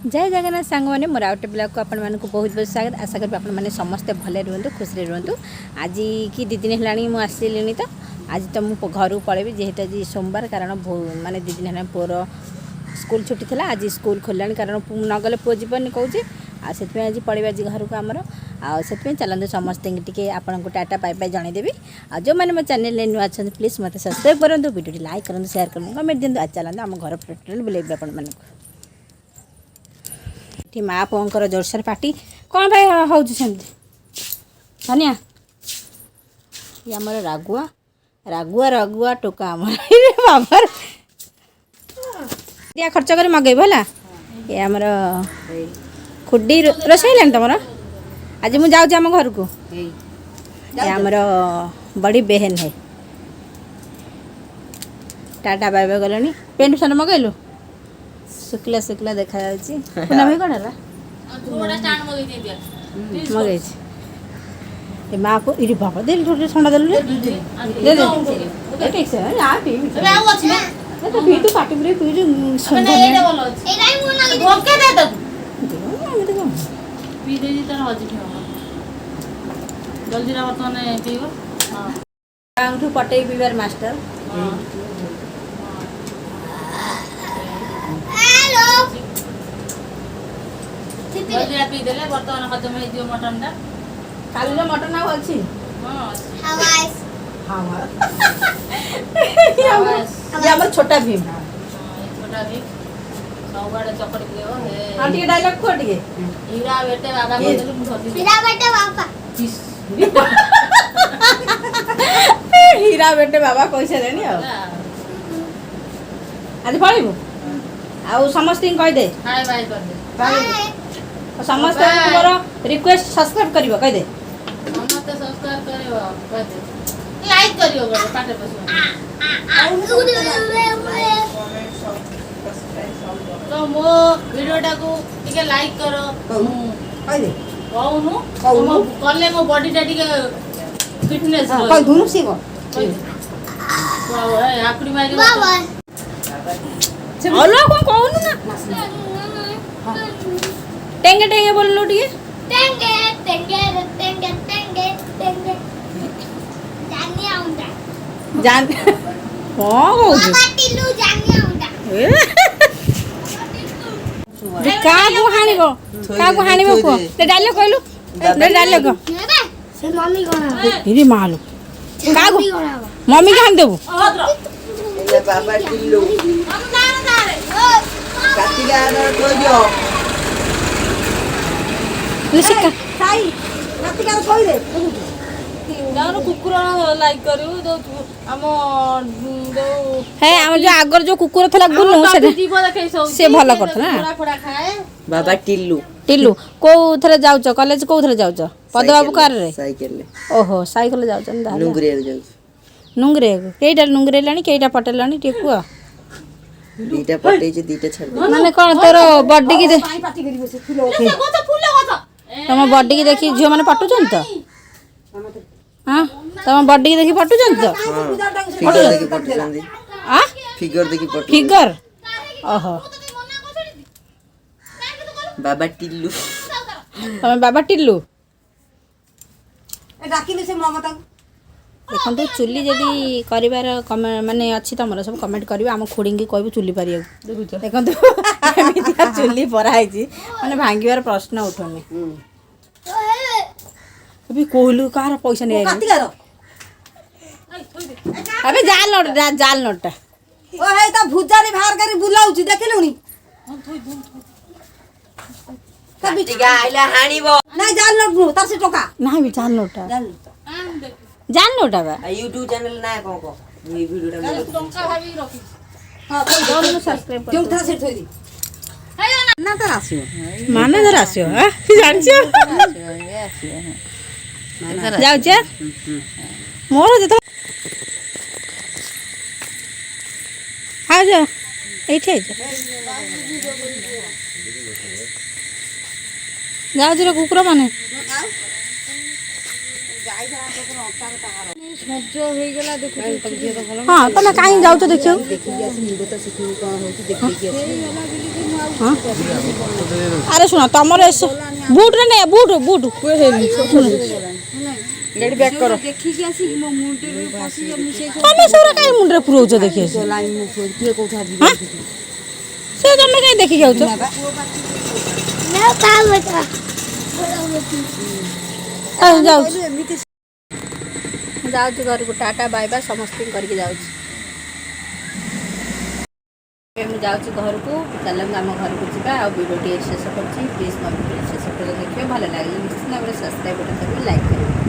जय जगन्नाथ सांग मैंने मोर आउटे ब्लॉग को आपण मानक बहुत बहुत स्वागत। आशा करी आपण मैंने समस्ते भले रुहतु खुशी रुहतु। आज कि 2 दिन है मुझे आसली तो आज तो मुझे घर पलैबी जेहेतु आज सोमवार कारण माने 2 दिन है पुअर स्कूल छुट्टी थी। आज स्कूल खोलला कारण न गले पुओ जीवन कौचे आज पलैबी आज घर को आमर से चलते समस्त टी आपको टाटा पाई पाई जनईदेवी। आ जो मैंने मो चैनल नुआ अच्छा प्लीज मत सब्सक्राइब करूँ, वीडियो लाइक करूँ, शेयर करूँ, कमेंट दिखाँ। आज चलते आम घर टोटल बुलेबी आपण मानक माँ पुअर जोरसोर पार्टी कौन भाई हूँ सेमती धनिया ये आमर रागुआ रागुआ रागुआ टोका आम बाबार दिया खर्च कर मगेब है। ये आमर खुडी रोषे तुम आज मुझे जाऊँ आम घर को ये आमर बड़ी बेहन है टाटा बाय बाय गलनी पेंट सारे मगेलु शुक्ला शुक्ला देखा पुना भाई कौन है मगे माँ को इरी बाबा दे ठंडा दे ठीक से तो पी तू पार्टी पूरे पी जल्दी बर्तमान पीब पटे पीबार मास्टर जल्दी पीदेले बर्तमान खत्म हो मटन टा काली मटन आउ अच्छी ये छोटा भीम छोटा भी सबआड़े चकड़ी देव हां टिके डायलॉग को टिके हीरा बेटे बाबा बोलले मु धरली हीरा बेटे बाबा हीरा बेटे बाबा कैसे लेनी आज पळिबो आउ समस्त कह दे हाय बाय कर दे बाय समस्त मोर रिक्वेस्ट सब्सक्राइब करिवो कह दे समस्त सब्सक्राइब करिवो कह दे लाइक करियो गरे पाटे पसु तो मो वीडियो टा को टिके लाइक करो कह दे कहूनु तुम करले मो बॉडी टा टिके फिटनेस कह दुनु सीबो वाह आकड़ी मारी बाबा चलो कौन कहूनु ना टेंगे टेंगे बोल लो टिके टेंगे टेंगे टेंगे टेंगे टेंगे जानी आउंदा जान कौन कहू बाबा टिल्लू जानी आउंदा का को हानिबो को ले डालो कहलु ले डालो से मम्मी कोना इरी मालो का को मम्मी के हान देबो ले बाबा टिल्लू काटिगा न कोइयो लिसिका साई नाती का कोइ दे जानो कुकुर लाइक करियो दो हम दो है हम जो आगर जो कुकुर थला गुनु से जीव देखै सौ से भला करथला थोड़ा थोड़ा खाए बाबा टिल्लू टिल्लू को थरे जाउ छ कॉलेज को थरे जाउ छ पद बाबू कार रे साइकिल ले ओहो साइकिल जाउ छ न नुंगरे जाउ नुंगरे केटा नुंगरे लानी केटा पटेलानी टेकुआ दीटा पटे जे दीटा छड़ माने कोन तोर बॉडी की दे गो तो फूल गो तम बॉडी की देखि झियो माने पटुचन त हां तम बॉडी की देखि पटुचन त फिगर देखि पटे जंदी आ फिगर देखि पटे फिगर ओहो बाबा टिल्लू तम बाबा टिल्लू ए डाकिले से ममता देखो तो चुली जदि करिवार माने अच्छी तुम सब कमेंट करिवे हम खोडिंगी कहबो चुली पारिया देखो तो एमितिया चुली पराई माने भांगीवार प्रश्न उठोनी अभी कोहलू कार पैसा नहीं आई अबे जाल नोटा ओ हे त भुजारी बाहर करी बुलाउची देखिलुनी काटिगा आइला हानिबो ना जाल नोट नु तार से टोका ना भी जाल नोटा जाल नोटा बा YouTube चैनल ना को ये वीडियो टा टंका भाभी रखी हां तो जरूर सब्सक्राइब कर क्यों था से थोई दी ना तर आसियो माने जरा आसियो हां जान छ जाउ छ मोर जतो आ जा एठे जाउ जरा कुकुर माने ସଜ ହେଇଗଲା ଦେଖୁଛୁ। ହଁ ତମେ କାହିଁ ଯାଉଛ ଦେଖିବାକୁ? ଦେଖିକି ଆସି ମୁଣ୍ଡ ତ ଶିଖିବୁ କ'ଣ ହେଉଛି ଦେଖିକି ଆସି ଆରେ ଶୁଣ ତମର ବୁଟରେ ନେ ବୁଟ ଗାଡ଼ି ବ୍ୟାକ୍ କର। ଦେଖିକି ଆସିକି ମୋ ମୁଣ୍ଡରେ ପଶିଯାଉ ମୁଁ ସେଇ ତମେ ସେଗୁରା କାହିଁ ମୁଣ୍ଡରେ ପୁରଉଛ ଦେଖି ଆସି? ଲାଇନ୍ କିଏ କୋଉଠୁ ଆଜି ସେ ତମେ କାହିଁ ଦେଖିକି ଯାଉଛ? ନା ତା ବେଟା ଯାଉଛି ଏମିତି ଯାଉଛି ଘରକୁ ଟାଟା ବାଇ ବାଇ ସମସ୍ତଙ୍କୁ କରିକି ଯାଉଛି। ଏବେ ମୁଁ ଯାଉଛି ଘରକୁ। ଚାଲନ୍ତୁ ଆମ ଘରକୁ ଯିବା। ଆଉ ଭିଡ଼ିଓଟି ଶେଷ କରୁଛି। ପ୍ଲିଜ୍ ମୋ ଭିଡ଼ିଓ ଶେଷ ପର୍ଯ୍ୟନ୍ତ ଦେଖିବେ। ଭଲ ଲାଗିଲେ ନିଶ୍ଚିତ ଭାବରେ ସବସ୍କ୍ରାଇବ୍ କରିବେ, ଲାଇକ୍ କରିବେ।